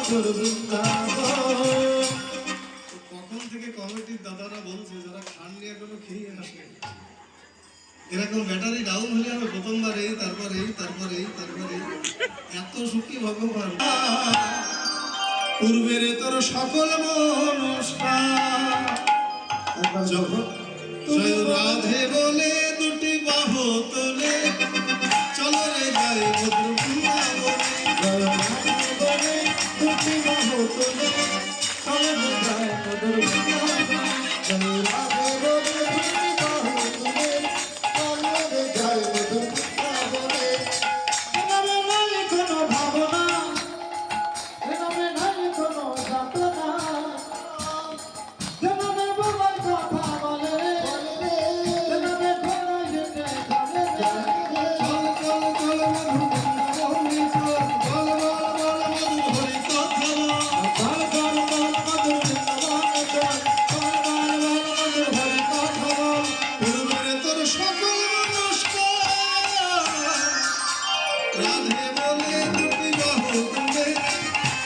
মধুর বৃন্দাবন। কখন থেকে কমিটির দাদারা বলছে যারা খান নিয়ে কোনো খেয়ে আসে, এরকম ব্যাটারি ডাউন হলে আমি প্রথমবার এই তারপর এই তারপর এই তারপর এই, এত সুখী ভগবান। পূর্বের তোর সকল মনস্কার যখন জয় রাধে বলে দুটি বাহু তোলে, চলো রে যাই মধুর বৃন্দাবনে। জয় রাধে বলে দুটি বাহু তোলে, চলো রে যাই মধুর বৃন্দাবনে। জয় রাধে বলে দুটি বাহু তোলে, চলো রে যাই মধুর বৃন্দাবনে। নামে নাই কোনো ভাবনা, নামে নাই কোনো যাতনা, নামে বলার কথা বলে, নামে ঘোড়া যেতে চলে যায়। চল চল চল মধুর বৃন্দাবনে চল, বল বল বল মধুর হরি কথা বল। চল চল চল মধুর বৃন্দাবনে চল, চল চল চল মধুর হরি কথা বল। পূর্বের তোর সকল নমস্কার রাধে বলে দুটি বাহু তুলে,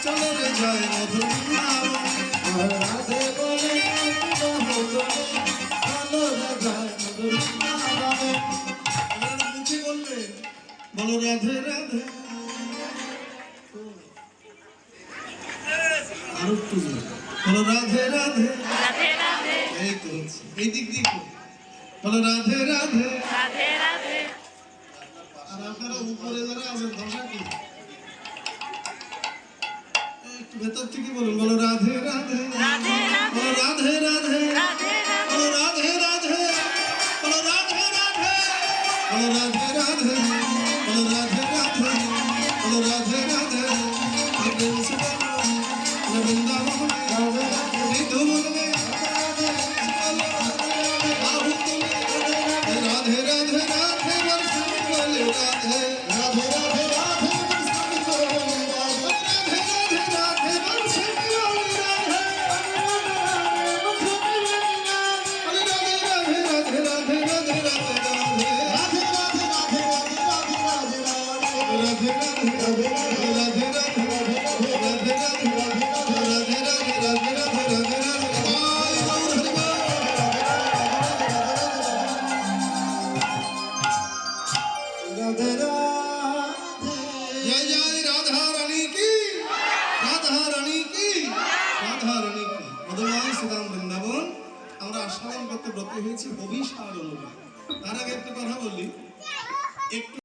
চলো রে যায় মধুর বৃন্দাবনে। রাধে বলে বাহু তোলে, চলো রে যায় মধুর বৃন্দাবনে। আপনারা মুখে বলবে, বলো রাধে রাধে। আরো একটু জোরে, বলো রাধে রাধে। রাধে রাধে এই তো হচ্ছে, এই দিক দিয়ে করো। বলো রাধে রাধে। রাধে রাধে আর আপনারা উপরে যারা আছেন ভাষা কি একটু ভেতর থেকে বলুন, বলো রাধে রাধে। রাধে রাধে বলো রাধে রাধে। রাধে রাধে বলো রাধে রাধে। বলো রাধে রাধে। বলো রাধে রাধে। বলো রাধে রাধে। বলো রাধে রাধে। প্রেম से बोलो, बोलो वृंदावन में রাধে রাধে ये धूम में बोलो बाहु तुले, राधे राधे राधे वर्षा बोले राधे। রাধे राधे राधे बरसात बोले राधे। राधे राधे राधे वर्षा बोले राधे। अरे राधे राधे राधे राधे राधे राधे राधे। राधे राधे राधे राधे राधे राधे राधे राधे राधे राधे राधे राधे राधे। जय जय राधा रानी की, राधा रानी की, राधा रानी की। মধুময় সুদাম বৃন্দাবন আমরা আস্বাদন করতে ব্রতী হয়েছি অভিসার অনুযায়ী। তার আগে একটু কথা বলি, একটু